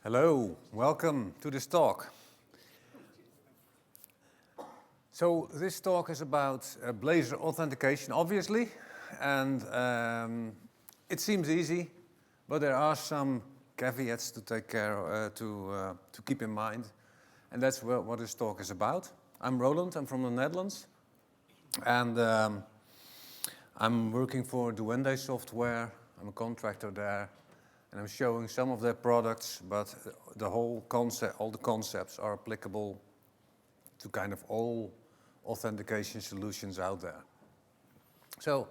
Hello, welcome to this talk. So this talk is about Blazor authentication, obviously, and it seems easy, but there are some caveats to take care to keep in mind, and that's what this talk is about. I'm Roland. I'm from the Netherlands, and I'm working for Duende Software. I'm a contractor there. And I'm showing some of their products, but the whole concept, all the concepts are applicable to kind of all authentication solutions out there. So,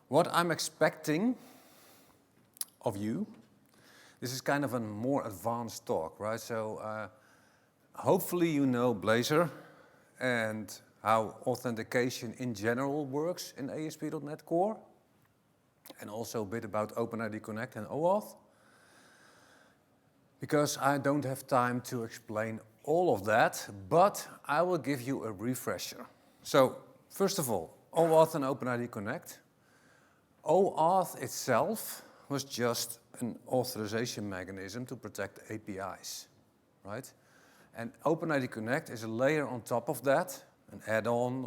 what I'm expecting of you, this is kind of a more advanced talk, right? So, hopefully you know Blazor and how authentication in general works in ASP.NET Core. And also a bit about OpenID Connect and OAuth. Because I don't have time to explain all of that, but I will give you a refresher. So, first of all, OAuth and OpenID Connect. OAuth itself was just an authorization mechanism to protect APIs, right? And OpenID Connect is a layer on top of that, an add-on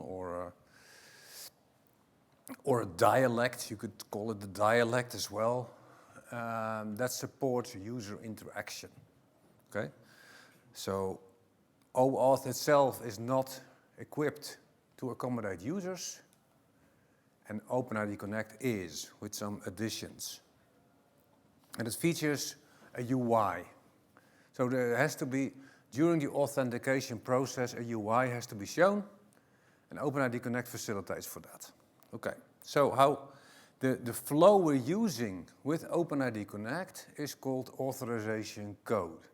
or a dialect, you could call it the dialect as well, that supports user interaction, okay? So OAuth itself is not equipped to accommodate users, and OpenID Connect is, with some additions. And it features a UI. So there has to be, during the authentication process, a UI has to be shown, and OpenID Connect facilitates for that. Okay, so how the flow we're using with OpenID Connect is called authorization code.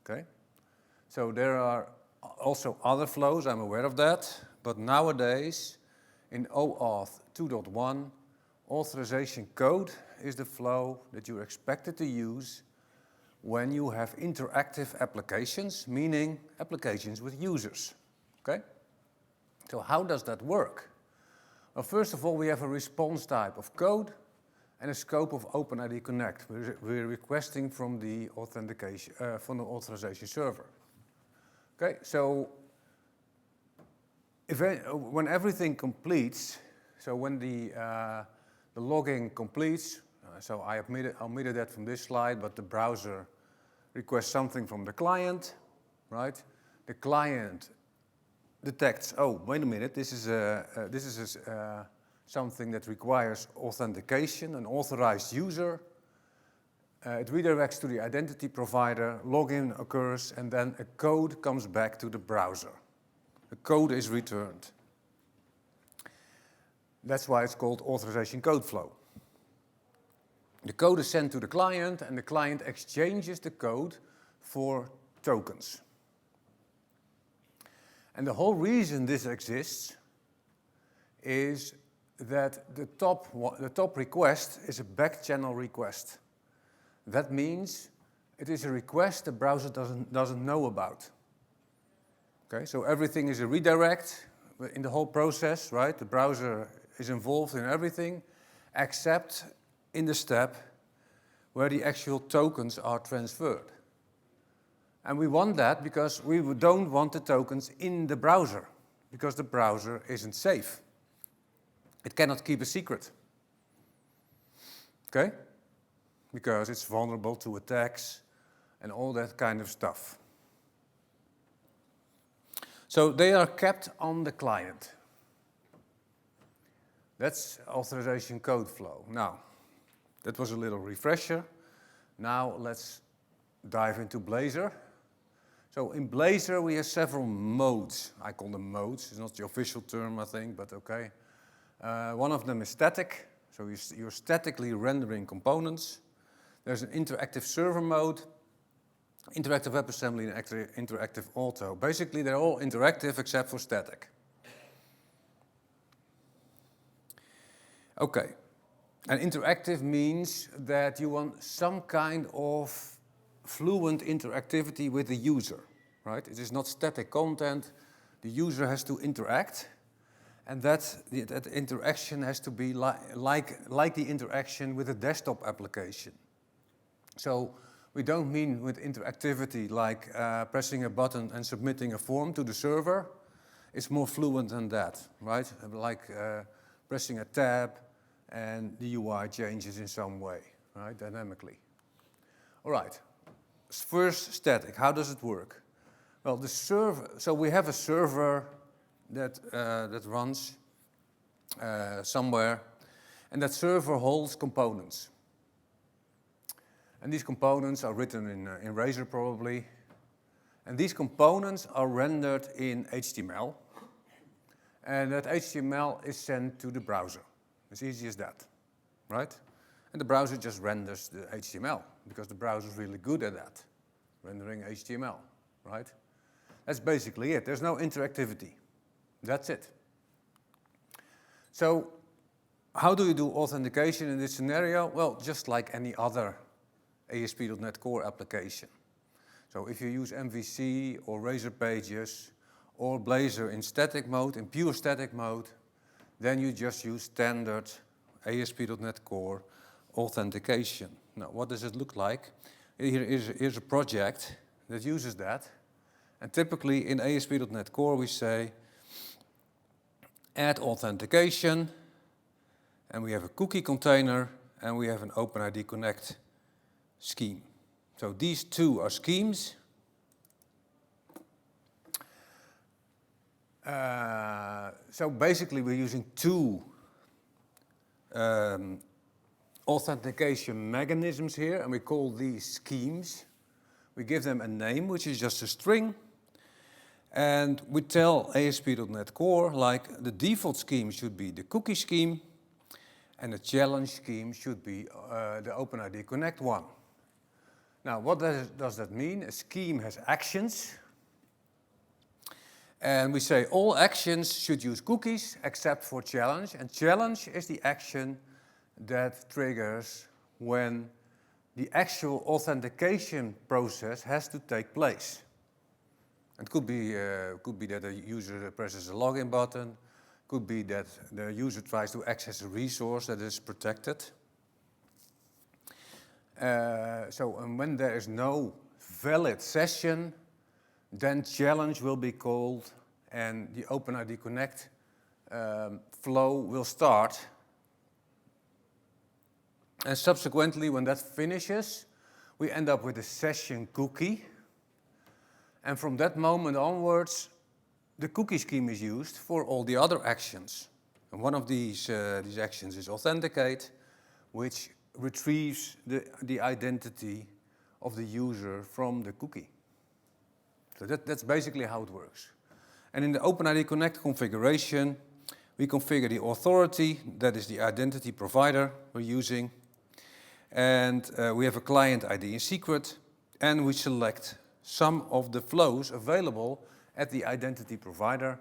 Okay, so there are also other flows, I'm aware of that, but nowadays in OAuth 2.1, authorization code is the flow that you're expected to use when you have interactive applications, meaning applications with users. Okay, so how does that work? Well, first of all, we have a response type of code and a scope of OpenID Connect. We're requesting from the authentication, from the authorization server. Okay, so when everything completes, so when the logging completes, so I omitted that from this slide, but the browser requests something from the client, right? The client detects, oh, wait a minute, this is something that requires authentication, an authorized user. It redirects to the identity provider, login occurs, and then a code comes back to the browser. The code is returned. That's why it's called authorization code flow. The code is sent to the client, and the client exchanges the code for tokens. And the whole reason this exists is that the top request is a back-channel request. That means it is a request the browser doesn't know about. Okay, so everything is a redirect in the whole process, right? The browser is involved in everything except in the step where the actual tokens are transferred. And we want that because we don't want the tokens in the browser, because the browser isn't safe. It cannot keep a secret. Okay? Because it's vulnerable to attacks and all that kind of stuff. So they are kept on the client. That's authorization code flow. Now, that was a little refresher. Now let's dive into Blazor. So in Blazor we have several modes. I call them modes. It's not the official term, I think, but okay. One of them is static. So you're statically rendering components. There's an interactive server mode, interactive WebAssembly, and interactive auto. Basically, they're all interactive except for static. Okay. And interactive means that you want some kind of fluent interactivity with the user, right? It is not static content. The user has to interact, and that interaction has to be like the interaction with a desktop application. So we don't mean with interactivity like pressing a button and submitting a form to the server. It's more fluent than that, right? Like pressing a tab and the UI changes in some way, right, dynamically. All right, first static, how does it work? Well, the server, so we have a server that runs somewhere, and that server holds components. And these components are written in Razor probably. And these components are rendered in HTML. And that HTML is sent to the browser. As easy as that, right? And the browser just renders the HTML because the browser is really good at that, rendering HTML, right? That's basically it. There's no interactivity. That's it. So how do you do authentication in this scenario? Well, just like any other ASP.NET Core application. So if you use MVC or Razor Pages or Blazor in static mode, in pure static mode, then you just use standard ASP.NET Core authentication. Now, what does it look like? Here's a project that uses that. And typically in ASP.NET Core we say add authentication, and we have a cookie container, and we have an OpenID Connect scheme. So these two are schemes. So basically we're using two authentication mechanisms here, and we call these schemes. We give them a name, which is just a string, and we tell ASP.NET Core, like, the default scheme should be the cookie scheme, and the challenge scheme should be the OpenID Connect one. Now, what does that mean? A scheme has actions, and we say all actions should use cookies except for challenge, and challenge is the action that triggers when the actual authentication process has to take place. It could be that a user presses a login button, could be that the user tries to access a resource that is protected. And when there is no valid session, then challenge will be called and the OpenID Connect flow will start. And subsequently, when that finishes, we end up with a session cookie. And from that moment onwards, the cookie scheme is used for all the other actions. And one of these actions is authenticate, which retrieves the identity of the user from the cookie. So that's basically how it works. And in the OpenID Connect configuration, we configure the authority, that is the identity provider we're using. And we have a client ID in secret, and we select some of the flows available at the identity provider.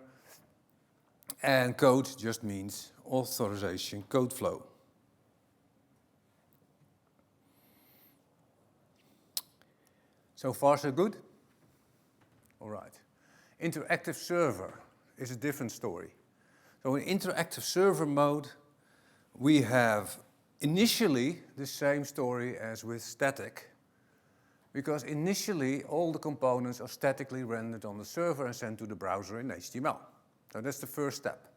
And code just means authorization code flow. So far, so good? All right. Interactive server is a different story. So in interactive server mode, we have initially the same story as with static, because initially all the components are statically rendered on the server and sent to the browser in HTML. So that's the first step.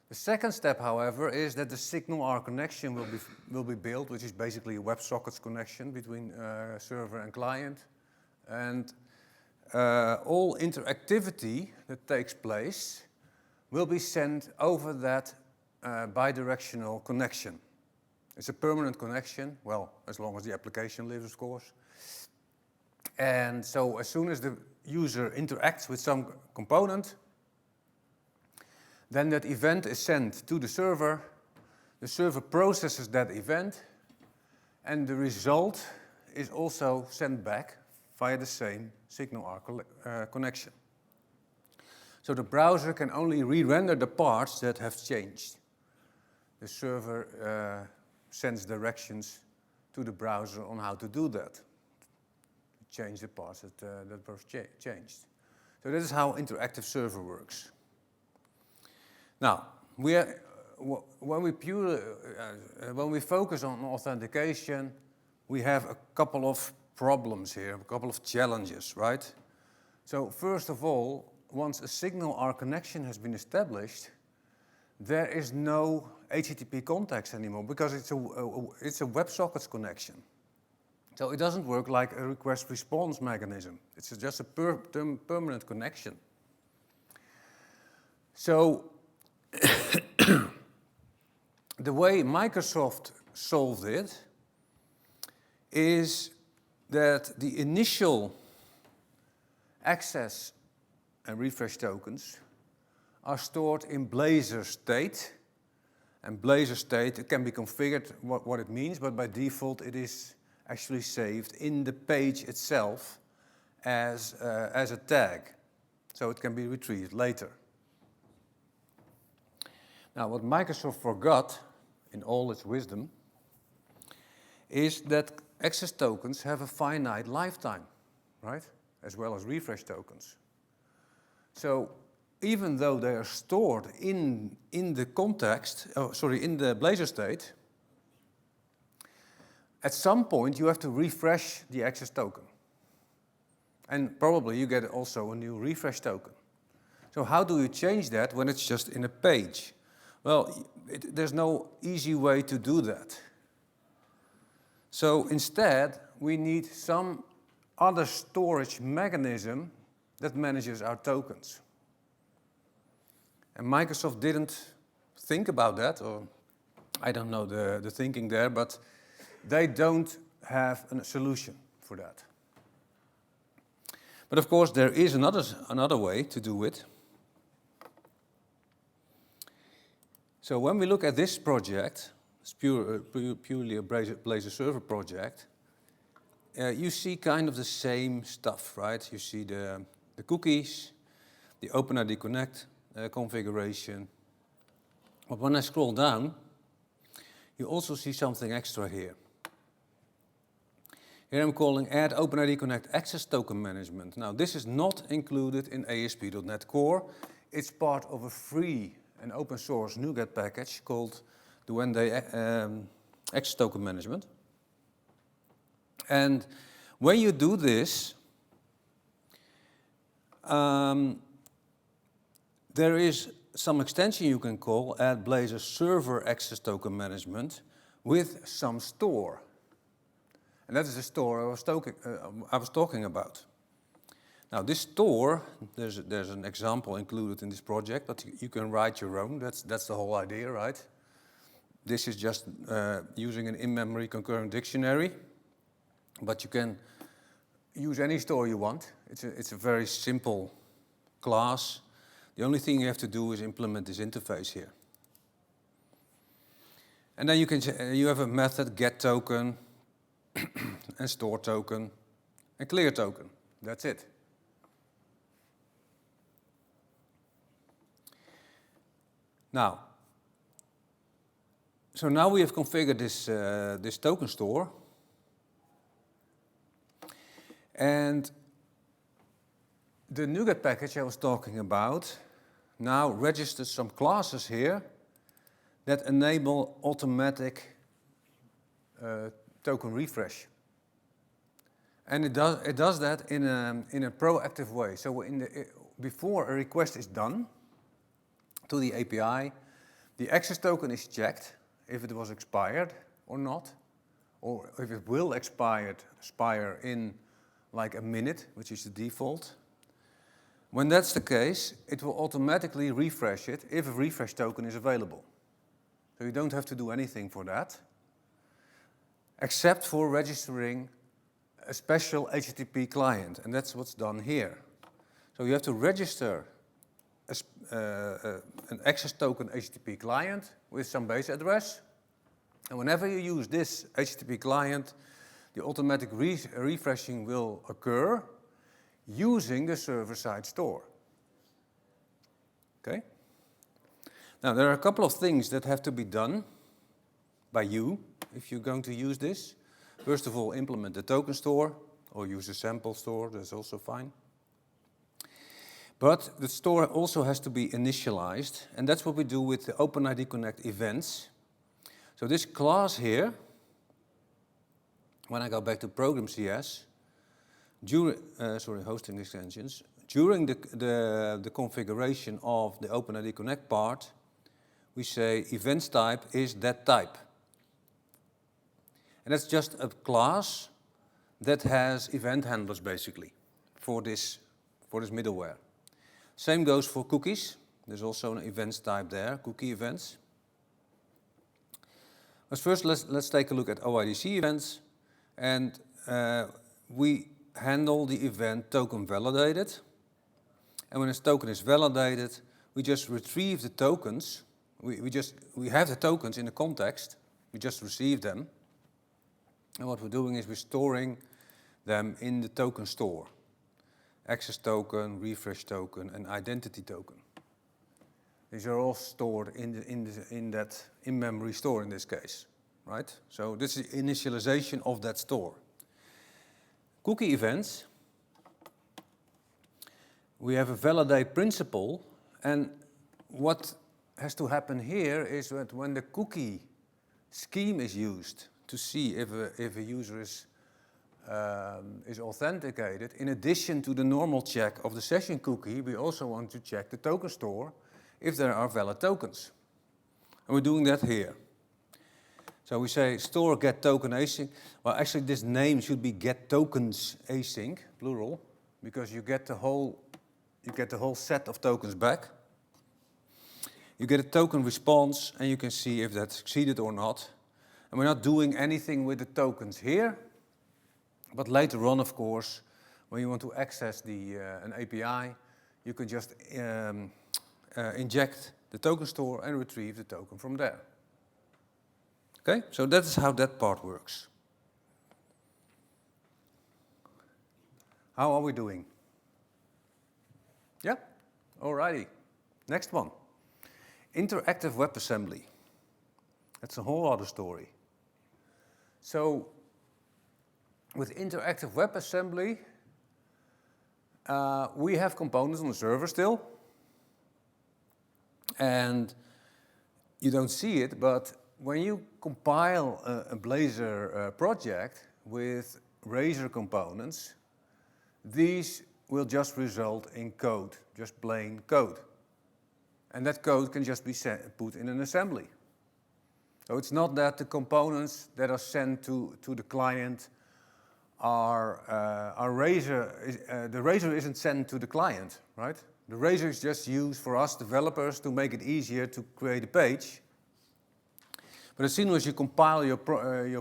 The second step, however, is that the signal-R connection will be built, which is basically a WebSockets connection between server and client. And all interactivity that takes place will be sent over that bidirectional connection. It's a permanent connection, well, as long as the application lives, of course. And so as soon as the user interacts with some component, then that event is sent to the server processes that event, and the result is also sent back via the same signal-R connection. So the browser can only re-render the parts that have changed. The server sends directions to the browser on how to do that. Change the parts that were changed. So this is how interactive server works. Now, when we focus on authentication, we have a couple of problems here, a couple of challenges, right? So first of all, once a signal or connection has been established, there is no HTTP context anymore because it's a WebSockets connection. So it doesn't work like a request-response mechanism. It's just a permanent connection. So the way Microsoft solved it is that the initial access and refresh tokens are stored in Blazor state. And Blazor state, it can be configured what it means, but by default it is actually saved in the page itself as a tag. So it can be retrieved later. Now what Microsoft forgot, in all its wisdom, is that access tokens have a finite lifetime, right? As well as refresh tokens. So even though they are stored in the context, in the Blazor state, at some point you have to refresh the access token. And probably you get also a new refresh token. So how do you change that when it's just in a page? Well, there's no easy way to do that. So instead, we need some other storage mechanism that manages our tokens. And Microsoft didn't think about that, or I don't know the thinking there, but they don't have a solution for that. But of course, there is another way to do it. So when we look at this project, it's purely a Blazor Server project, you see kind of the same stuff, right? You see the cookies, the OpenID Connect configuration. But when I scroll down, you also see something extra here. Here I'm calling Add OpenID Connect Access Token Management. Now this is not included in ASP.NET Core. It's part of a free and open source NuGet package called the One-Day Access Token Management. And when you do this, there is some extension you can call Add Blazor Server Access Token Management with some store. And that is the store I was talking about. Now this store, there's an example included in this project, but you can write your own. That's the whole idea, right? This is just using an in-memory concurrent dictionary, but you can use any store you want. It's a very simple class. The only thing you have to do is implement this interface here. And then you have a method get token and store token and clear token. That's it. Now, so now we have configured this token store, and the NuGet package I was talking about now registers some classes here that enable automatic token refresh. And it does that in a proactive way. So before a request is done to the API, the access token is checked if it was expired or not, or if it will expire in like a minute, which is the default. When that's the case, it will automatically refresh it if a refresh token is available. So you don't have to do anything for that, except for registering a special HTTP client, and that's what's done here. So you have to register an access token HTTP client with some base address, and whenever you use this HTTP client, the automatic refreshing will occur using the server-side store. Okay? Now there are a couple of things that have to be done by you if you're going to use this. First of all, implement the token store or use a sample store, that's also fine. But the store also has to be initialized, and that's what we do with the OpenID Connect events. So this class here when I go back to program CS, during, hosting extensions, during the configuration of the OpenID Connect part, we say events type is that type. And that's just a class that has event handlers basically for this middleware. Same goes for cookies. There's also an events type there, cookie events. But first, let's take a look at OIDC events, and we handle the event token validated. And when this token is validated, we just retrieve the tokens. We have the tokens in the context. We just receive them. And what we're doing is we're storing them in the token store. Access token, refresh token, and identity token. These are all stored in that in-memory store in this case, right? So this is initialization of that store. Cookie events, we have a validate principle, and what has to happen here is that when the cookie scheme is used to see if a user is authenticated, in addition to the normal check of the session cookie, we also want to check the token store if there are valid tokens. And we're doing that here. So we say store get token async. Well, actually this name should be get tokens async, plural, because you get the whole set of tokens back. You get a token response and you can see if that's succeeded or not. And we're not doing anything with the tokens here, but later on, of course, when you want to access an API, you can just inject the token store and retrieve the token from there. Okay, so that is how that part works. How are we doing? Yeah? Alrighty. Next one. Interactive WebAssembly. That's a whole other story. So, with interactive WebAssembly, we have components on the server still. And you don't see it, but when you compile a Blazor project with Razor components, these will just result in code, just plain code. And that code can just be put in an assembly. So it's not that the components that are sent to the client are Razor, the Razor isn't sent to the client, right? The Razor is just used for us developers to make it easier to create a page. But as soon as you compile your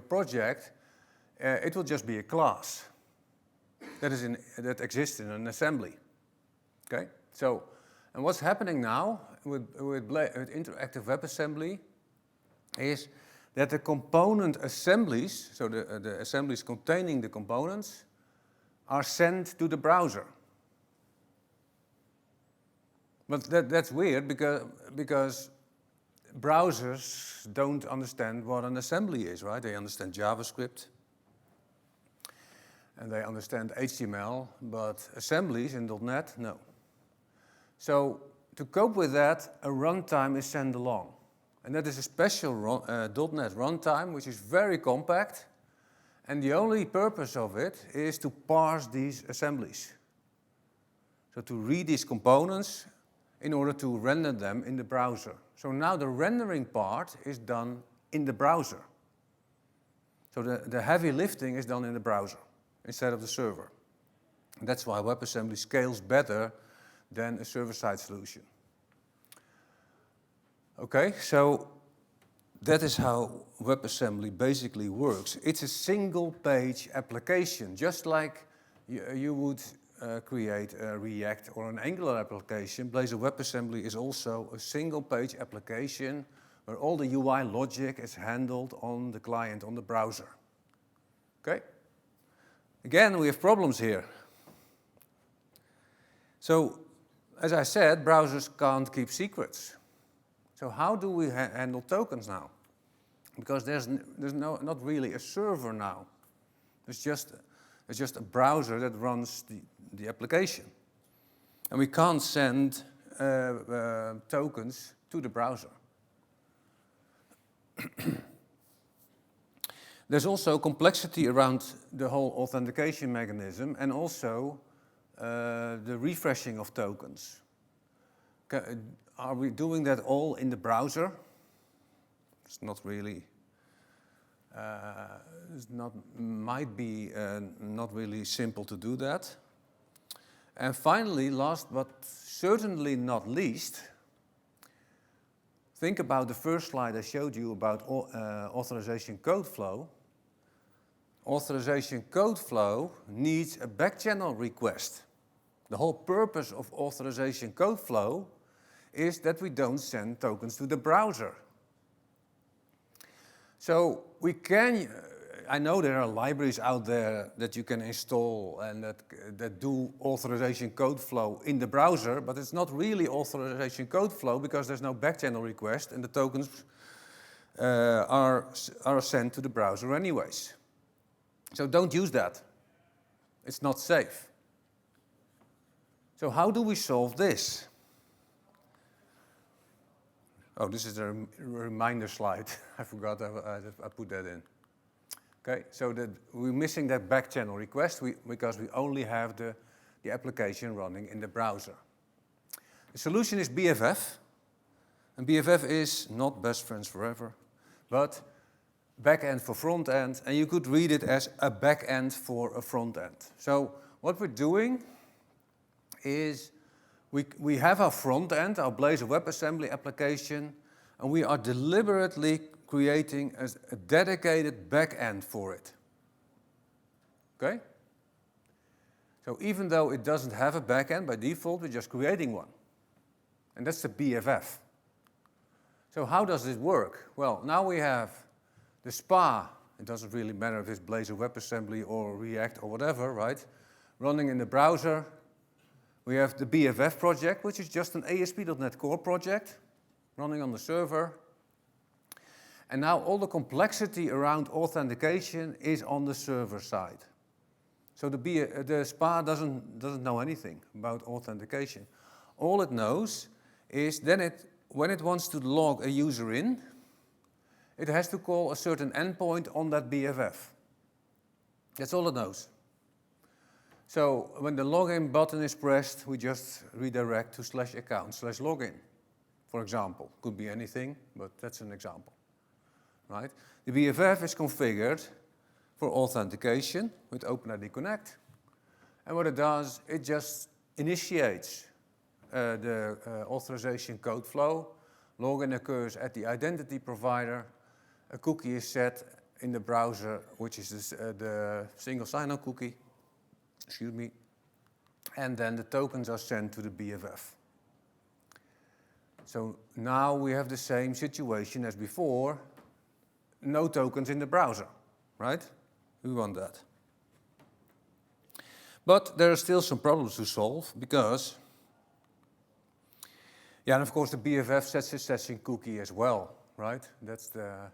project, it will just be a class that exists in an assembly. Okay? So, and what's happening now with interactive WebAssembly is that the component assemblies, so the assemblies containing the components, are sent to the browser. But that's weird because browsers don't understand what an assembly is, right? They understand JavaScript and they understand HTML, but assemblies in .NET, no. So to cope with that, a runtime is sent along. And that is a special .NET runtime, which is very compact. And the only purpose of it is to parse these assemblies. So to read these components in order to render them in the browser. So now the rendering part is done in the browser. So the heavy lifting is done in the browser instead of the server. And that's why WebAssembly scales better than a server-side solution. Okay, so that is how WebAssembly basically works. It's a single-page application, just like you would create a React or an Angular application. Blazor WebAssembly is also a single-page application where all the UI logic is handled on the client, on the browser. Okay? Again, we have problems here. So, as I said, browsers can't keep secrets. So how do we handle tokens now? Because there's not really a server now. It's just a browser that runs the application. And we can't send tokens to the browser. There's also complexity around the whole authentication mechanism and also the refreshing of tokens. Are we doing that all in the browser? It's not really, might be not really simple to do that. And finally, last but certainly not least, think about the first slide I showed you about authorization code flow. Authorization code flow needs a backchannel request. The whole purpose of authorization code flow is that we don't send tokens to the browser. So we can, I know there are libraries out there that you can install and that do authorization code flow in the browser, but it's not really authorization code flow because there's no backchannel request and the tokens are sent to the browser anyways. So don't use that. It's not safe. So how do we solve this? Oh, this is a reminder slide. I forgot I put that in. Okay, so we're missing that backchannel request because we only have the application running in the browser. The solution is BFF. And BFF is not best friends forever, but back-end for front-end. And you could read it as a back-end for a front-end. So what we're doing is we have our front-end, our Blazor WebAssembly application, and we are deliberately creating a dedicated back-end for it. Okay? So even though it doesn't have a back-end by default, we're just creating one. And that's the BFF. So how does it work? Well, now we have the SPA. It doesn't really matter if it's Blazor WebAssembly or React or whatever, right? Running in the browser. We have the BFF project, which is just an ASP.NET Core project running on the server. And now all the complexity around authentication is on the server side. So the SPA doesn't know anything about authentication. All it knows is then when it wants to log a user in, it has to call a certain endpoint on that BFF. That's all it knows. So when the login button is pressed, we just redirect to /account/login, for example. Could be anything, but that's an example, right? The BFF is configured for authentication with OpenID Connect. And what it does, it just initiates the authorization code flow. Login occurs at the identity provider. A cookie is set in the browser, which is the single sign-on cookie. Excuse me, and then the tokens are sent to the BFF. So now we have the same situation as before, no tokens in the browser, right? We want that. But there are still some problems to solve because, yeah, and of course the BFF sets a session cookie as well, right? That's the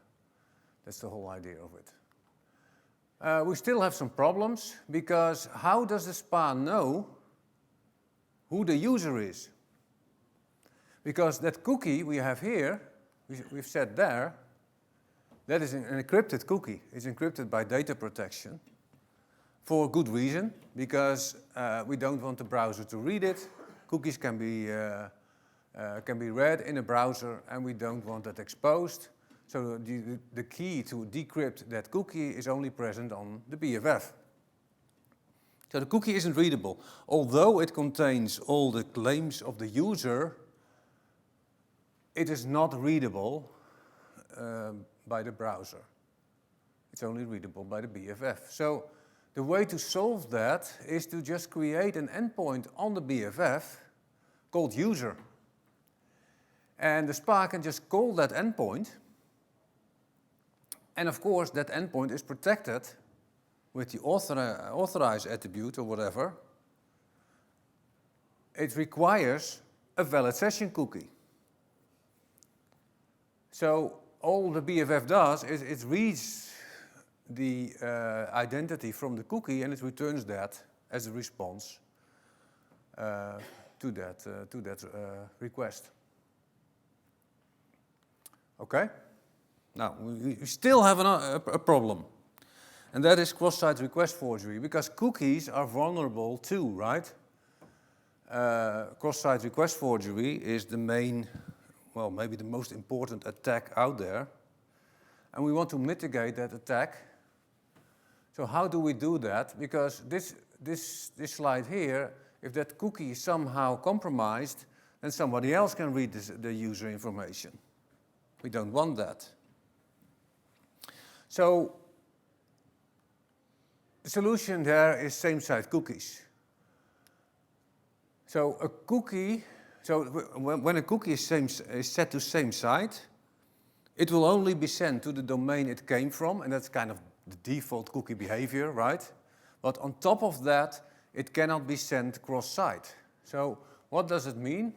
whole idea of it. We still have some problems because how does the SPA know who the user is? Because that cookie we have here, we've set there, that is an encrypted cookie. It's encrypted by data protection for good reason, because we don't want the browser to read it. Cookies can be read in a browser and we don't want that exposed. So the key to decrypt that cookie is only present on the BFF. So the cookie isn't readable. Although it contains all the claims of the user, it is not readable by the browser. It's only readable by the BFF. So the way to solve that is to just create an endpoint on the BFF called user. And the SPA can just call that endpoint. And of course, that endpoint is protected with the authorize attribute or whatever. It requires a valid session cookie. So all the BFF does is it reads the identity from the cookie and it returns that as a response to that request. Okay? Now, we still have a problem. And that is cross-site request forgery, because cookies are vulnerable too, right? Cross-site request forgery is the main, well, maybe the most important attack out there. And we want to mitigate that attack. So how do we do that? Because this slide here, if that cookie is somehow compromised, then somebody else can read the user information. We don't want that. So the solution there is same-site cookies. So a cookie, when a cookie is set to same site, it will only be sent to the domain it came from, and that's kind of the default cookie behavior, right? But on top of that, it cannot be sent cross-site. So what does it mean?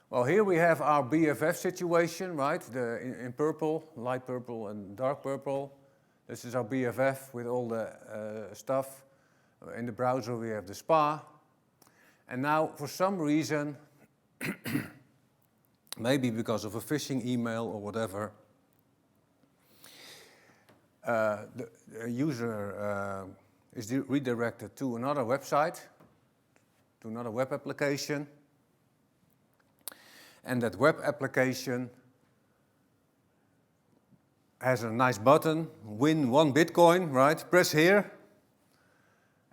Well, here we have our BFF situation, right? In purple, light purple and dark purple. This is our BFF with all the stuff. In the browser we have the SPA. And now, for some reason, maybe because of a phishing email or whatever, the user is redirected to another website, to another web application. And that web application has a nice button, win 1 Bitcoin, right? Press here.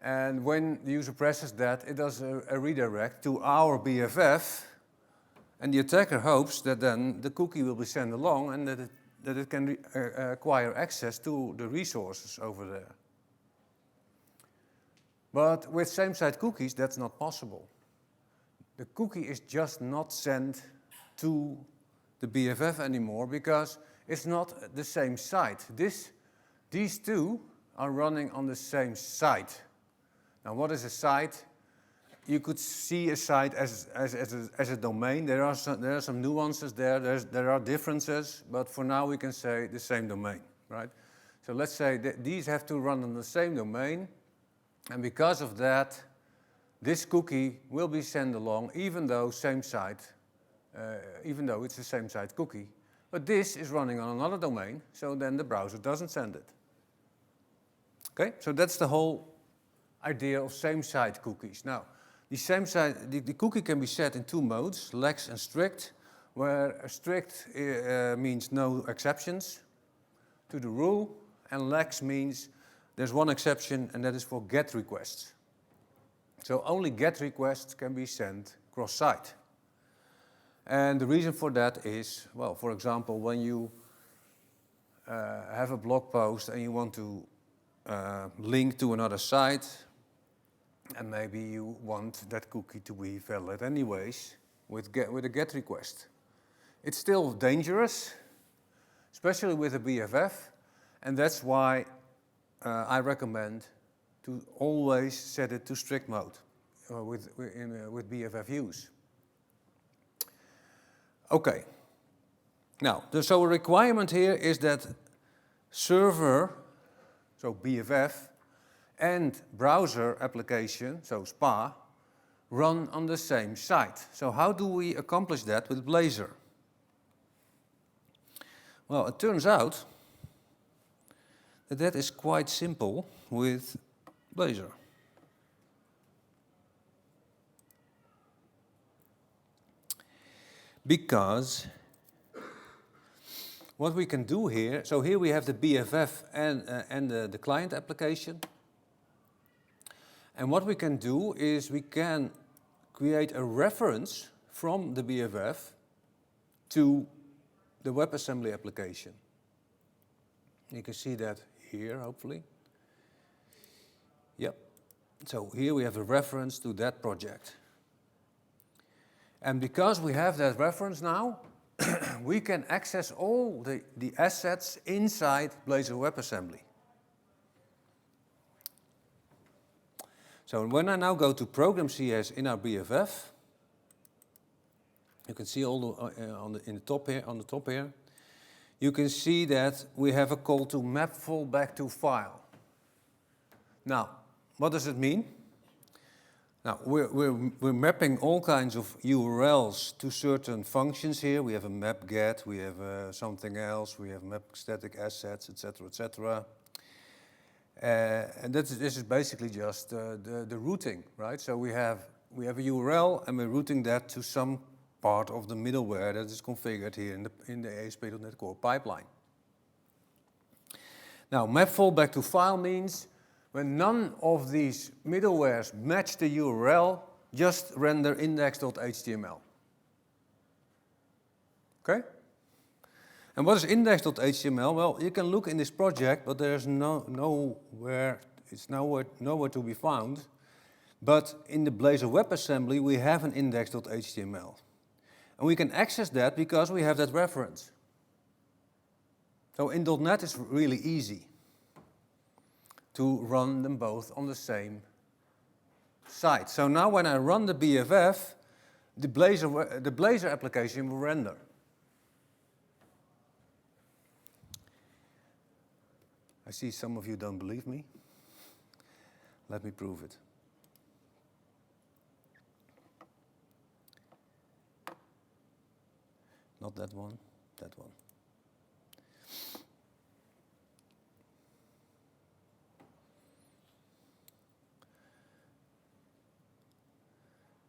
And when the user presses that, it does a redirect to our BFF. And the attacker hopes that then the cookie will be sent along and that it can acquire access to the resources over there. But with same-site cookies, that's not possible. The cookie is just not sent to the BFF anymore because it's not the same site. These two are running on the same site. Now, what is a site? You could see a site as a domain. There are some nuances there. There are differences, but for now we can say the same domain, right? So let's say that these have to run on the same domain, and because of that, this cookie will be sent along, even though same site, even though it's the same site cookie. But this is running on another domain, so then the browser doesn't send it. Okay, so that's the whole idea of same-site cookies. Now, the cookie can be set in 2 modes, lax and strict, where strict means no exceptions to the rule, and lax means there's one exception, and that is for GET requests. So only GET requests can be sent cross-site. And the reason for that is, well, for example, when you have a blog post and you want to link to another site, and maybe you want that cookie to be valid anyways with a GET request. It's still dangerous, especially with a BFF, and that's why I recommend to always set it to strict mode with BFF use. Okay. Now, so a requirement here is that server, so BFF, and browser application, so SPA, run on the same site. So how do we accomplish that with Blazor? Well, it turns out that is quite simple with Blazor. Because what we can do here, so here we have the BFF and the client application. And what we can do is we can create a reference from the BFF to the WebAssembly application. You can see that here, hopefully. Yep. So here we have a reference to that project. And because we have that reference now, we can access all the assets inside Blazor WebAssembly. So when I now go to Program CS in our BFF, you can see all on the top here, you can see that we have a call to map fallback to file. Now, what does it mean? Now, we're mapping all kinds of URLs to certain functions here. We have a map get, we have something else, we have map static assets, etc., etc. And this is basically just the routing, right? So we have a URL and we're routing that to some part of the middleware that is configured here in the ASP.NET Core pipeline. Now, map fallback to file means when none of these middlewares match the URL, just render index.html. Okay? And what is index.html? Well, you can look in this project, but there's nowhere to be found. But in the Blazor WebAssembly, we have an index.html. And we can access that because we have that reference. So in .NET it's really easy to run them both on the same site. So now when I run the BFF, the Blazor application will render. I see some of you don't believe me. Let me prove it. Not that one, that one.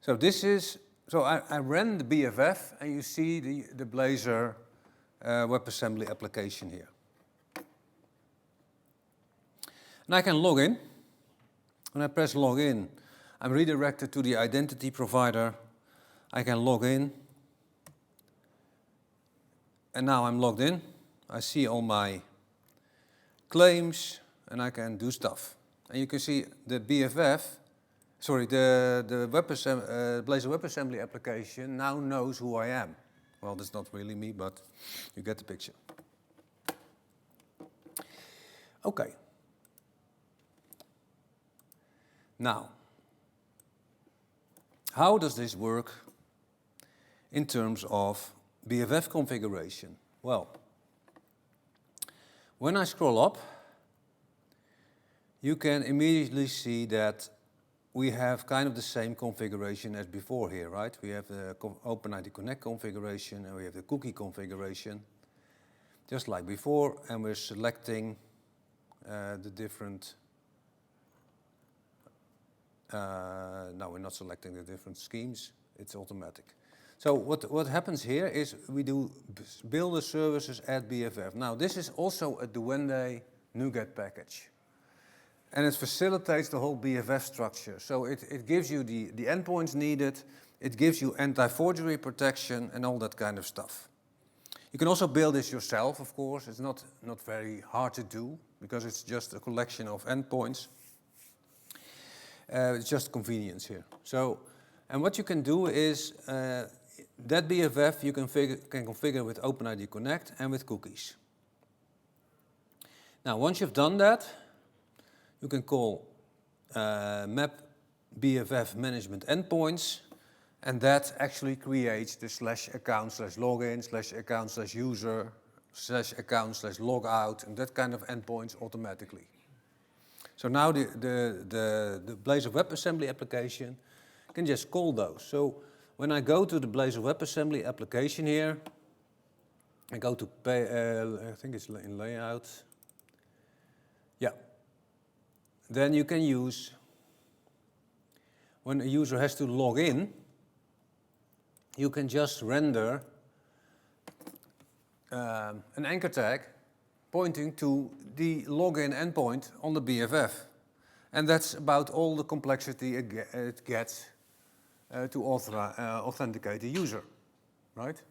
So I ran the BFF and you see the Blazor WebAssembly application here. And I can log in. When I press login, I'm redirected to the identity provider. I can log in. And now I'm logged in. I see all my claims and I can do stuff. And you can see the BFF, sorry, the Blazor WebAssembly application now knows who I am. Well, that's not really me, but you get the picture. Okay. Now, how does this work in terms of BFF configuration? Well, when I scroll up, you can immediately see that we have kind of the same configuration as before here, right? We have the OpenID Connect configuration and we have the cookie configuration, just like before, and we're selecting the different no, we're not selecting the different schemes, it's automatic. So what happens here is we do builder services at BFF. Now this is also a Duende NuGet package. And it facilitates the whole BFF structure. So it gives you the endpoints needed, it gives you anti-forgery protection and all that kind of stuff. You can also build this yourself, of course. It's not very hard to do because it's just a collection of endpoints. It's just convenience here. So, and what you can do is that BFF you can configure with OpenID Connect and with cookies. Now, once you've done that, you can call map BFF management endpoints, and that actually creates the /account/login/account/user /account/logout and that kind of endpoints automatically. So now the Blazor WebAssembly application can just call those. So when I go to the Blazor WebAssembly application here, I go to I think it's in layout. Yeah. Then you can use, when a user has to log in, you can just render an anchor tag pointing to the login endpoint on the BFF. And that's about all the complexity it gets to authenticate the user, right?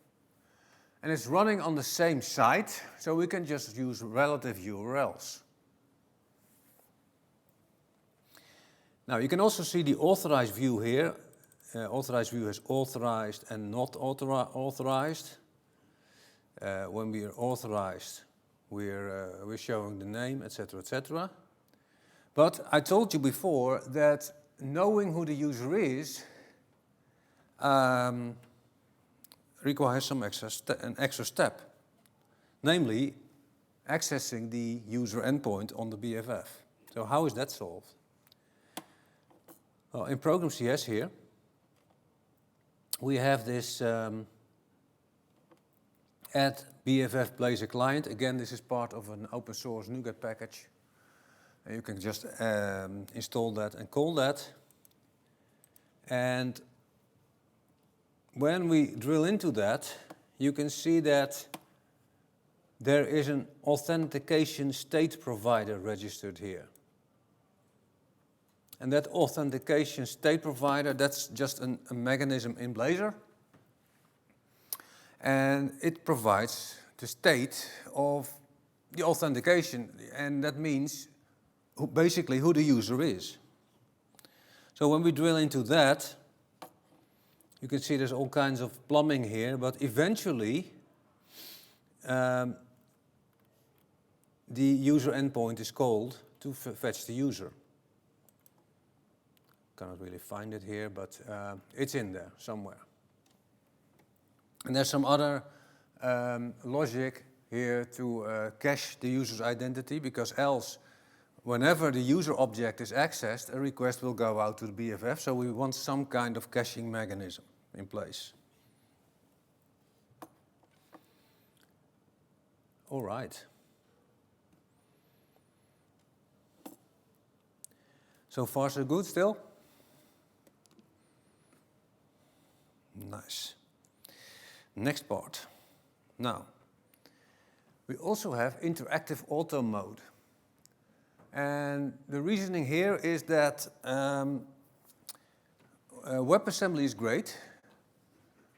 And it's running on the same site, so we can just use relative URLs. Now you can also see the authorized view here. Authorized view is authorized and not authorized. When we are authorized, we're showing the name, etc., etc. But I told you before that knowing who the user is requires an extra step, namely accessing the user endpoint on the BFF. So how is that solved? Well, in Program CS here, we have this add BFF Blazor client. Again, this is part of an open source NuGet package. And you can just install that and call that. And when we drill into that, you can see that there is an authentication state provider registered here. And that authentication state provider, that's just a mechanism in Blazor. And it provides the state of the authentication. And that means basically who the user is. So when we drill into that, you can see there's all kinds of plumbing here, but eventually the user endpoint is called to fetch the user. Cannot really find it here, but it's in there somewhere. And there's some other logic here to cache the user's identity, because else, whenever the user object is accessed, a request will go out to the BFF, so we want some kind of caching mechanism in place. All right. So far so good still? Nice. Next part. Now, we also have interactive auto mode. And the reasoning here is that WebAssembly is great,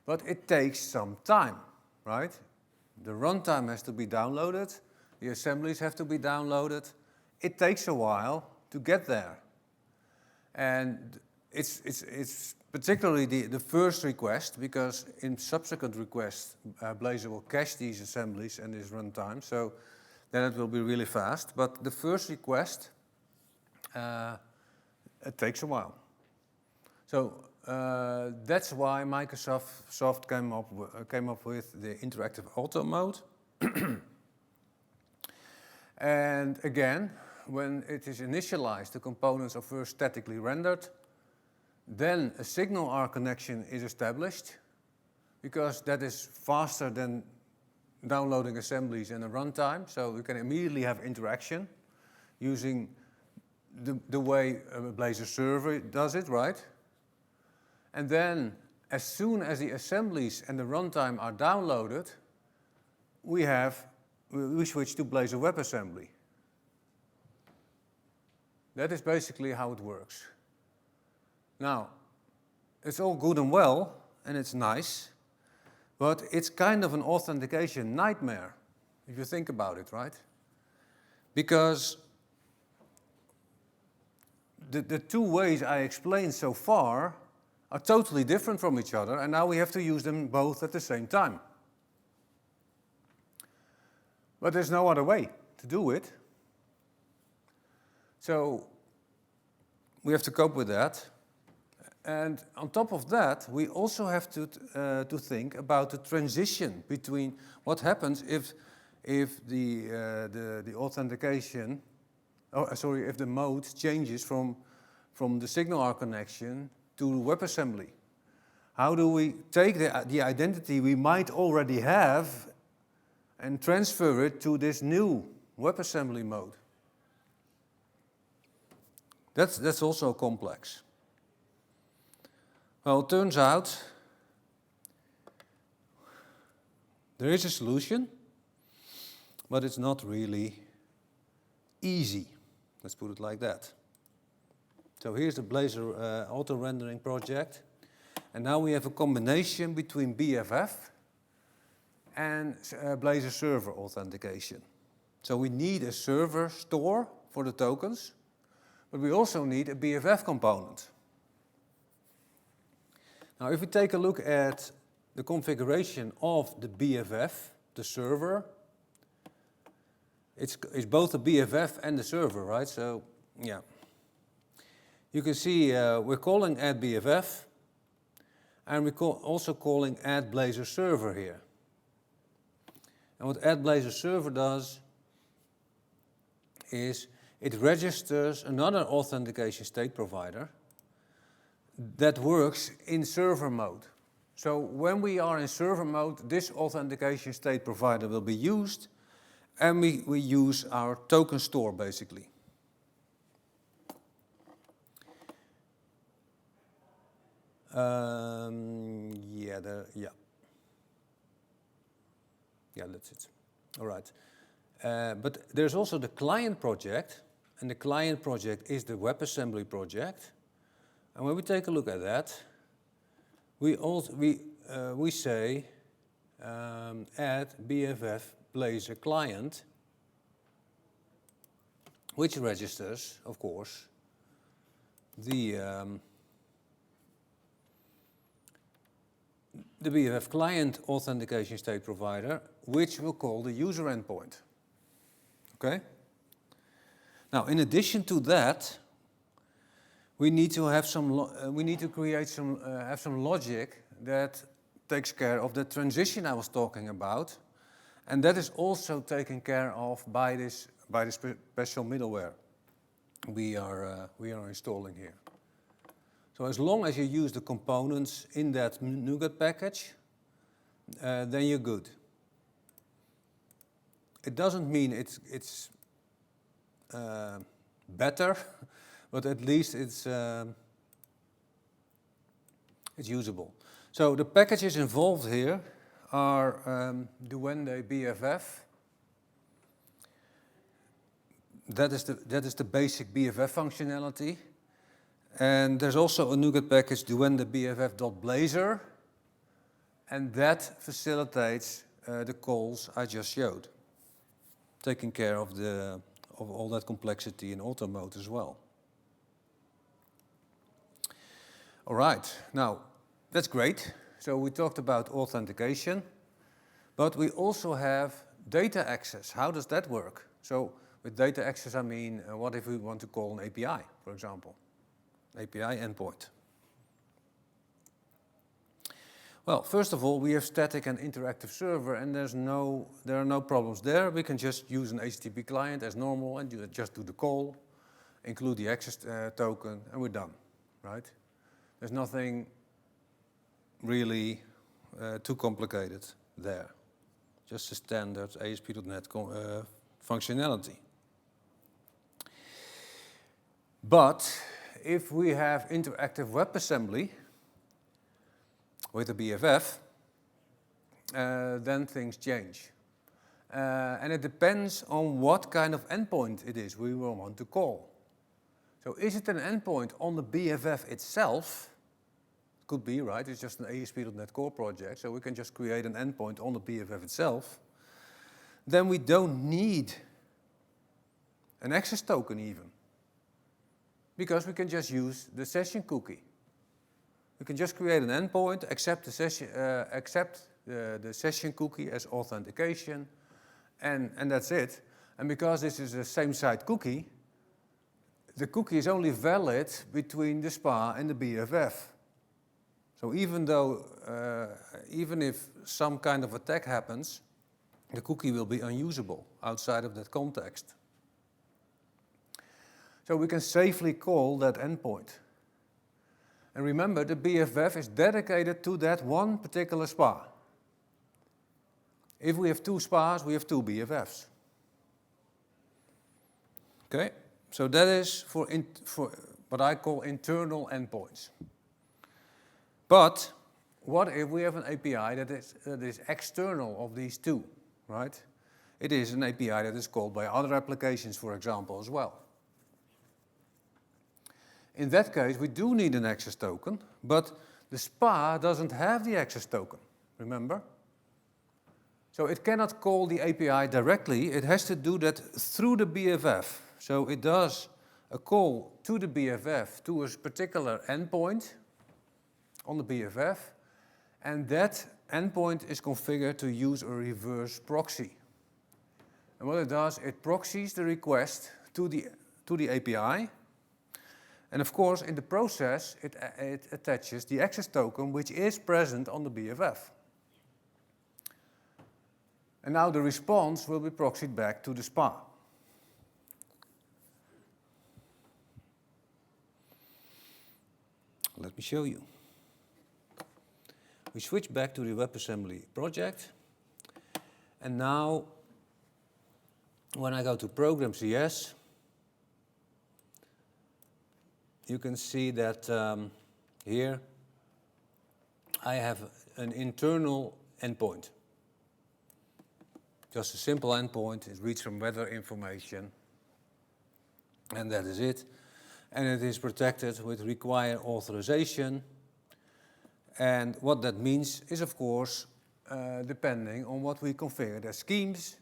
but it takes some time, right? The runtime has to be downloaded, the assemblies have to be downloaded. It takes a while to get there. And it's particularly the first request, because in subsequent requests, Blazor will cache these assemblies and this runtime, so then it will be really fast. But the first request, it takes a while. So that's why Microsoft came up with the interactive auto mode. And again, when it is initialized, the components are first statically rendered. Then a signal R connection is established, because that is faster than downloading assemblies in a runtime. So we can immediately have interaction using the way Blazor Server does it, right? And then as soon as the assemblies and the runtime are downloaded, we switch to Blazor WebAssembly. That is basically how it works. Now, it's all good and well, and it's nice, but it's kind of an authentication nightmare, if you think about it, right? Because the two ways I explained so far are totally different from each other, and now we have to use them both at the same time. But there's no other way to do it. So we have to cope with that. And on top of that, we also have to think about the transition between what happens if the authentication, if the mode changes from the signal R connection to WebAssembly. How do we take the identity we might already have and transfer it to this new WebAssembly mode? That's also complex. Well, it turns out there is a solution, but it's not really easy. Let's put it like that. So here's the Blazor auto rendering project. And now we have a combination between BFF and Blazor Server authentication. So we need a server store for the tokens, but we also need a BFF component. Now, if we take a look at the configuration of the BFF, the server, it's both the BFF and the server, right? So, yeah. You can see we're calling add BFF, and we're also calling add Blazor Server here. And what add Blazor Server does is it registers another authentication state provider that works in server mode. So when we are in server mode, this authentication state provider will be used, and we use our token store basically. Yeah, that's it. All right. But there's also the client project, and the client project is the WebAssembly project. And when we take a look at that, we say add BFF Blazor client, which registers, of course, the BFF client authentication state provider, which we'll call the user endpoint. Okay? Now, in addition to that, we need to have have some logic that takes care of the transition I was talking about, and that is also taken care of by this special middleware we are installing here. So as long as you use the components in that NuGet package, then you're good. It doesn't mean it's better, but at least it's usable. So the packages involved here are Duende BFF. That is the basic BFF functionality. And there's also a NuGet package, Duende BFF.Blazor, and that facilitates the calls I just showed, taking care of all that complexity in auto mode as well. All right, now that's great. So we talked about authentication, but we also have data access. How does that work? So with data access, I mean, what if we want to call an API, for example? API endpoint. Well, first of all, we have static and interactive server, and there are no problems there. We can just use an HTTP client as normal and just do the call, include the access token, and we're done, right? There's nothing really too complicated there. Just a standard ASP.NET functionality. But if we have interactive WebAssembly with a BFF, then things change. And it depends on what kind of endpoint it is we will want to call. So is it an endpoint on the BFF itself? Could be, right? It's just an ASP.NET Core project, so we can just create an endpoint on the BFF itself. Then we don't need an access token even, because we can just use the session cookie. We can just create an endpoint, accept the session cookie as authentication, and that's it. And because this is a same-site cookie, the cookie is only valid between the SPA and the BFF. So even if some kind of attack happens, the cookie will be unusable outside of that context. So we can safely call that endpoint. And remember, the BFF is dedicated to that one particular SPA. If we have two SPAs, we have two BFFs. Okay, so that is for what I call internal endpoints. But what if we have an API that is external of these two, right? It is an API that is called by other applications, for example, as well. In that case, we do need an access token, but the SPA doesn't have the access token, remember? So it cannot call the API directly, it has to do that through the BFF. So it does a call to the BFF to a particular endpoint on the BFF, and that endpoint is configured to use a reverse proxy. And what it does, it proxies the request to the API, and of course, in the process, it attaches the access token, which is present on the BFF. And now the response will be proxied back to the SPA. Let me show you. We switch back to the WebAssembly project. And now, when I go to Program CS, you can see that here I have an internal endpoint. Just a simple endpoint. It reads some weather information. And that is it. And it is protected with require authorization. And what that means is, of course, depending on what we configured as schemes.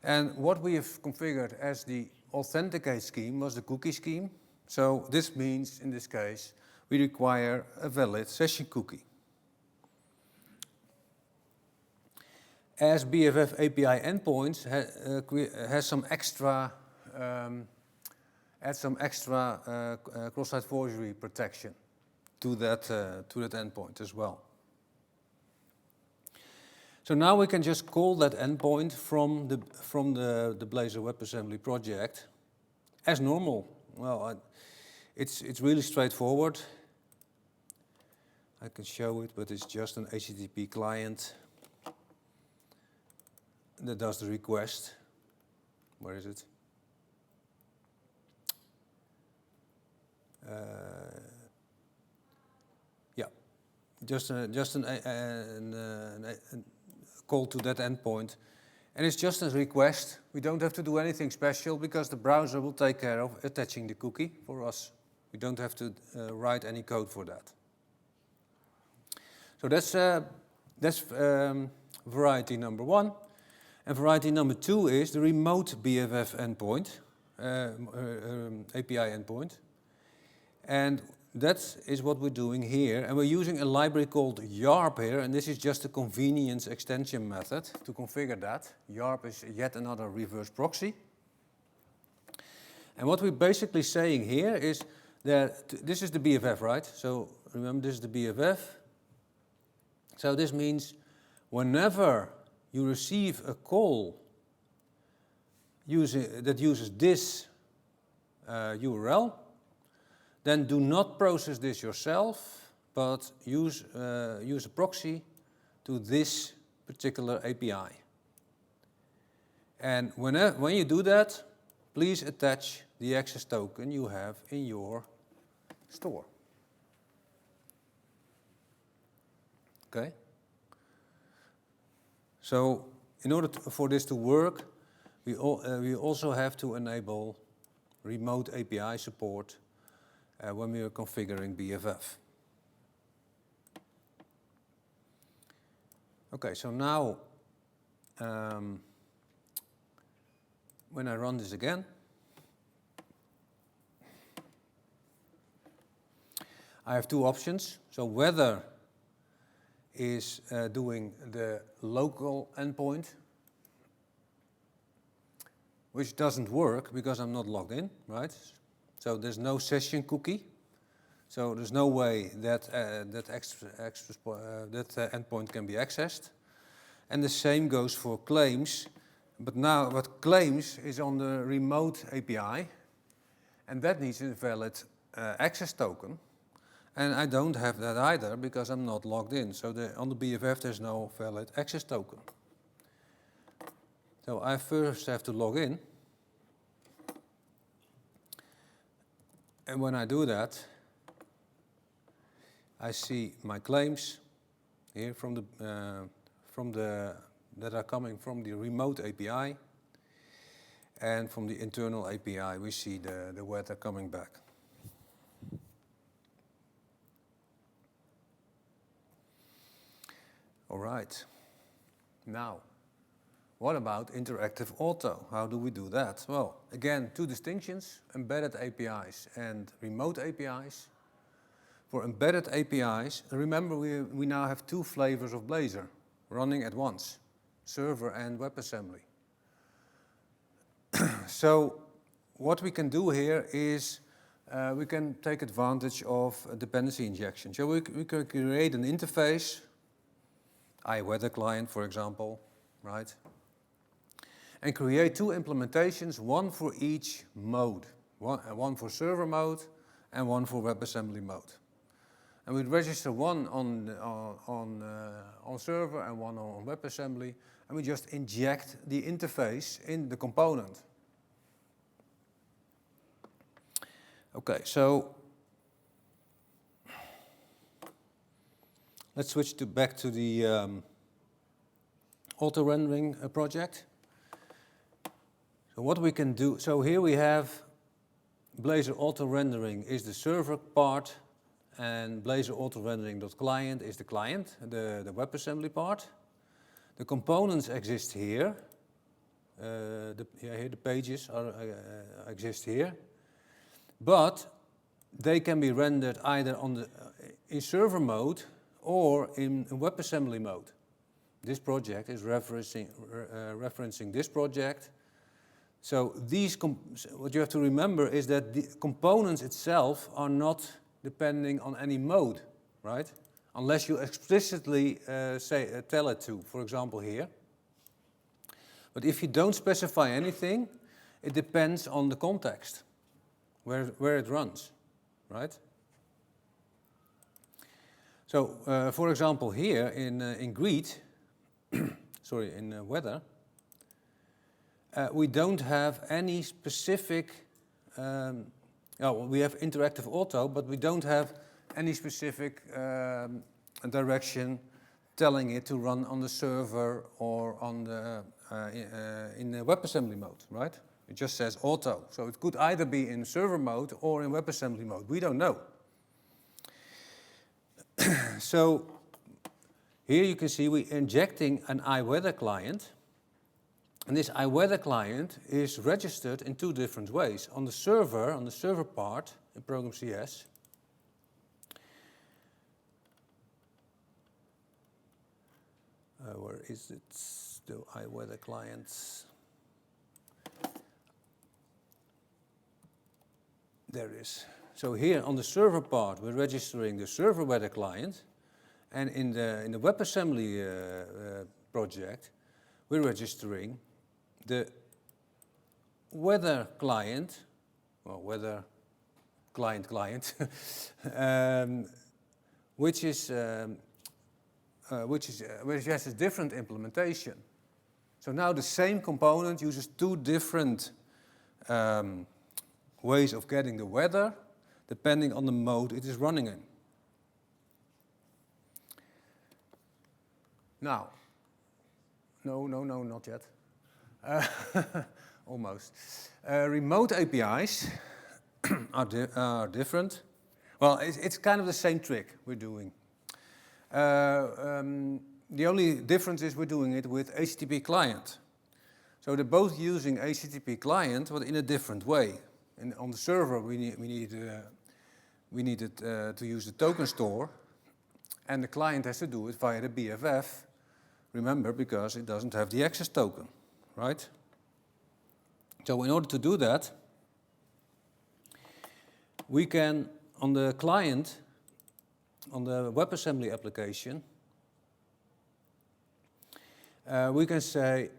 And what we have configured as the Authenticate scheme was the cookie scheme. So this means, in this case, we require a valid session cookie. As BFF API endpoints has some extra, adds some extra cross-site forgery protection to that endpoint as well. So now we can just call that endpoint from the Blazor WebAssembly project as normal. Well, it's really straightforward. I can show it, but it's just an HTTP client that does the request. Where is it? Yeah, just a call to that endpoint. And it's just a request. We don't have to do anything special because the browser will take care of attaching the cookie for us. We don't have to write any code for that. So that's variety number one. And variety number two is the remote BFF endpoint, API endpoint. And that is what we're doing here. And we're using a library called YARP here. And this is just a convenience extension method to configure that. YARP is yet another reverse proxy. And what we're basically saying here is that this is the BFF, right? So remember, this is the BFF. So this means whenever you receive a call that uses this URL, then do not process this yourself, but use a proxy to this particular API. And when you do that, please attach the access token you have in your store. Okay? So in order for this to work, we also have to enable remote API support when we are configuring BFF. Okay, so now when I run this again, I have two options. So whether is doing the local endpoint, which doesn't work because I'm not logged in, right? So there's no session cookie. So there's no way that that endpoint can be accessed. And the same goes for claims. But now what claims is on the remote API, and that needs a valid access token. And I don't have that either because I'm not logged in. So on the BFF there's no valid access token. So I first have to log in. And when I do that, I see my claims here that are coming from the remote API, and from the internal API we see the weather coming back. All right. Now, what about interactive auto? How do we do that? Well, again, two distinctions, embedded APIs and remote APIs. For embedded APIs, remember we now have two flavors of Blazor running at once, server and WebAssembly. So what we can do here is we can take advantage of dependency injection. So we can create an interface, iWeather client, for example, right? And create two implementations, one for each mode. One for server mode and one for WebAssembly mode. And we register one on server and one on WebAssembly, and we just inject the interface in the component. Okay, so let's switch back to the auto-rendering project. So what we can do, so here we have Blazor auto-rendering is the server part, and Blazor auto-rendering.client is the client, the WebAssembly part. The components exist here. Here the pages exist here. But they can be rendered either in server mode or in WebAssembly mode. This project is referencing this project. So what you have to remember is that the components itself are not depending on any mode, right? Unless you explicitly tell it to, for example here. But if you don't specify anything, it depends on the context, where it runs, right? So, for example here in Guijt, sorry, in weather, we don't have any specific, we have interactive auto, but we don't have any specific direction telling it to run on the server or on the, in the WebAssembly mode, right? It just says auto. So it could either be in server mode or in WebAssembly mode. We don't know. So here you can see we're injecting an iWeather client. And this iWeather client is registered in two different ways. On the server part in Program CS, where is it? The iWeather clients. There it is. So here on the server part, we're registering the server weather client, and in the WebAssembly project, we're registering the weather client, well, weather client, which has a different implementation. So now the same component uses two different ways of getting the weather, depending on the mode it is running in. Now, no, not yet. Almost. Remote APIs are different. Well, it's kind of the same trick we're doing. The only difference is we're doing it with HTTP client. So they're both using HTTP client, but in a different way. And on the server, we needed to use the token store, and the client has to do it via the BFF. Remember, because it doesn't have the access token, right? So in order to do that, we can, on the client, on the WebAssembly application, we can say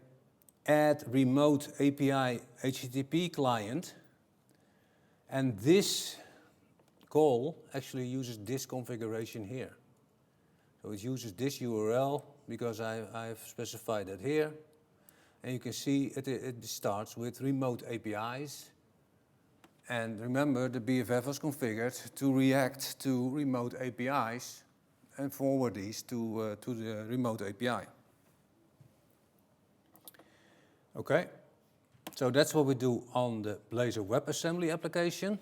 add remote API HTTP client, and this call actually uses this configuration here. So it uses this URL because I've specified that here. And you can see it starts with remote APIs. And remember, the BFF was configured to react to remote APIs and forward these to the remote API. Okay, so that's what we do on the Blazor WebAssembly application.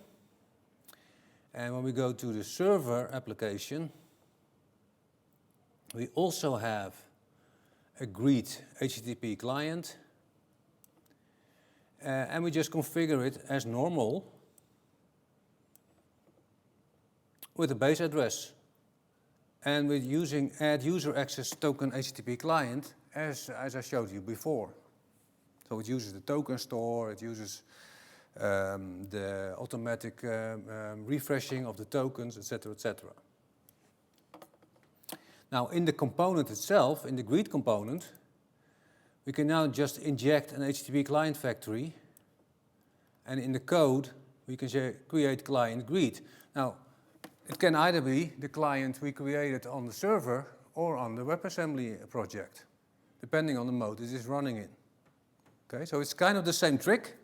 And when we go to the server application, we also have a Guijt HTTP client, and we just configure it as normal with a base address. And we're using add user access token HTTP client as I showed you before. So it uses the token store, it uses the automatic refreshing of the tokens, etc., etc. Now, in the component itself, in the Guijt component, we can now just inject an HTTP client factory, and in the code, we can say create client greet. Now, it can either be the client we created on the server or on the WebAssembly project, depending on the mode it is running in. Okay, so it's kind of the same trick.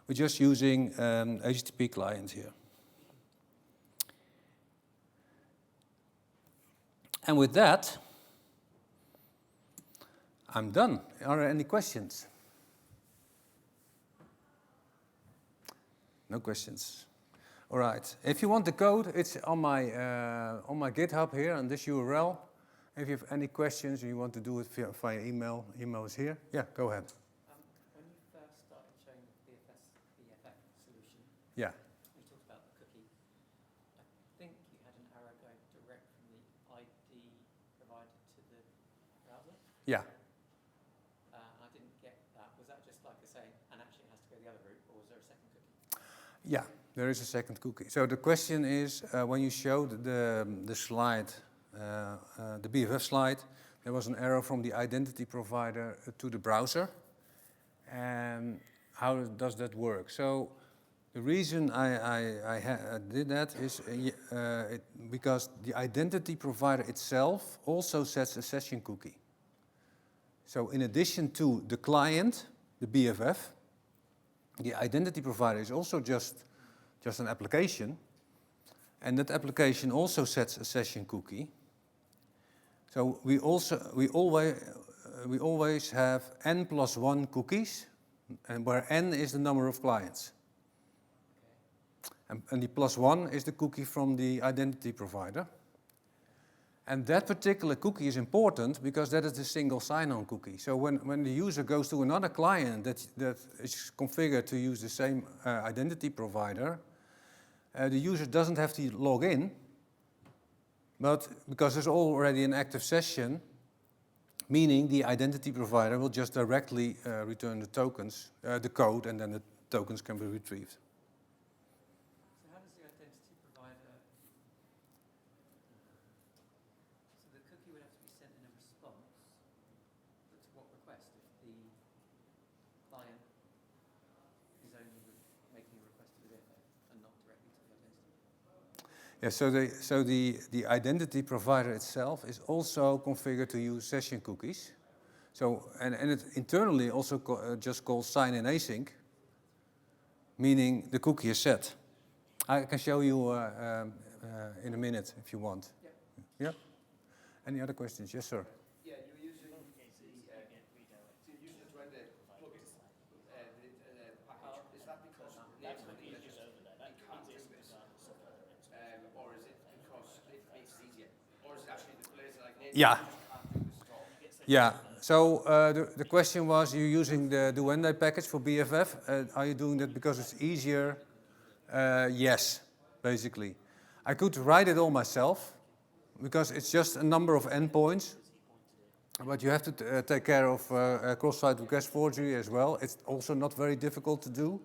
We're just using HTTP client here. And with that, I'm done. Are there any questions? No questions. All right. If you want the code, it's on my GitHub here on this URL. If you have any questions and you want to do it via email, email is here. Yeah, go ahead. When you first started showing the BFF solution, Yeah. you talked about the cookie. I think you had an arrow going direct from the ID provided to the browser. Yeah. I didn't get that. Was that just like I say, and actually it has to go the other route, or was there a second cookie? Yeah, there is a second cookie. So the question is, when you showed the slide, the BFF slide, there was an arrow from the identity provider to the browser. And how does that work? So the reason I did that is because the identity provider itself also sets a session cookie. So in addition to the client, the BFF, the identity provider is also just an application, and that application also sets a session cookie. So we always have n+1 cookies, and where n is the number of clients. Okay. And the +1 is the cookie from the identity provider. And that particular cookie is important because that is the single sign-on cookie. So when the user goes to another client that is configured to use the same identity provider, the user doesn't have to log in, but because there's already an active session, meaning the identity provider will just directly return the tokens, the code, and then the tokens can be retrieved. So how does the identity provider... So the cookie would have to be sent in a response, but to what request? If the client is only making a request to the BFF and not directly to the identity. Yeah, so the identity provider itself is also configured to use session cookies. So and it internally also just calls sign-in async, meaning the cookie is set. I can show you in a minute if you want. Yeah. Yeah. Any other questions? Yes, sir. Yeah, you're using the so you're using the render plugin, the package. Is that because natively they just can't do this, or is it because it makes it easier, or is it actually the Blazor like natively Yeah. just can't do this at all? Yeah. So the question was, you're using the Duende package for BFF. Are you doing that because it's easier? Yes, basically. I could write it all myself because it's just a number of endpoints. But you have to take care of cross-site request forgery as well. It's also not very difficult to do.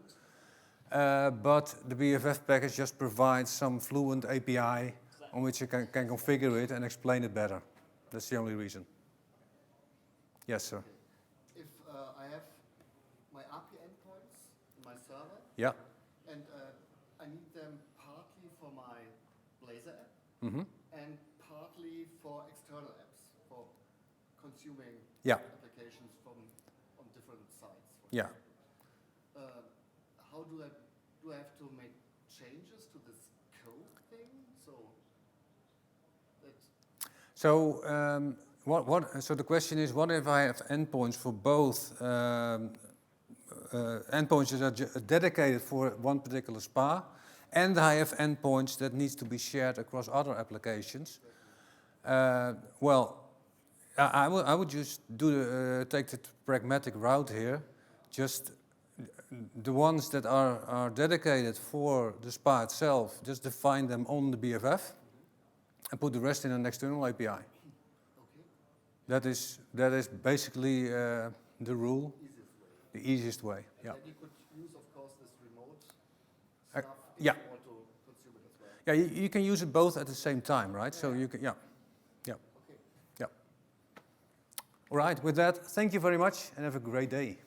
But the BFF package just provides some fluent API on which you can configure it and explain it better. That's the only reason. Yes, sir. If I have my API endpoints in my server, Yeah. and I need them partly for my Blazor app Mm-hmm. and partly for external apps, for consuming Yeah. applications from on different sites. For Yeah. example. How do I have to make changes to this code thing? So that So so the question is, what if I have endpoints for both endpoints that are dedicated for one particular SPA, and I have endpoints that needs to be shared across other applications? Well, I would just take the pragmatic route here. Just the ones that are dedicated for the SPA itself, just define them on the BFF and put the rest in an external API. okay, That is basically the rule, easiest way. the easiest way. And Yeah. then you could use, of course, this remote Uh, stuff if yeah. you want to consume it as well. Yeah, you can use it both at the same time, right? So you can, yeah. Okay. All right, with that, thank you very much and have a great day.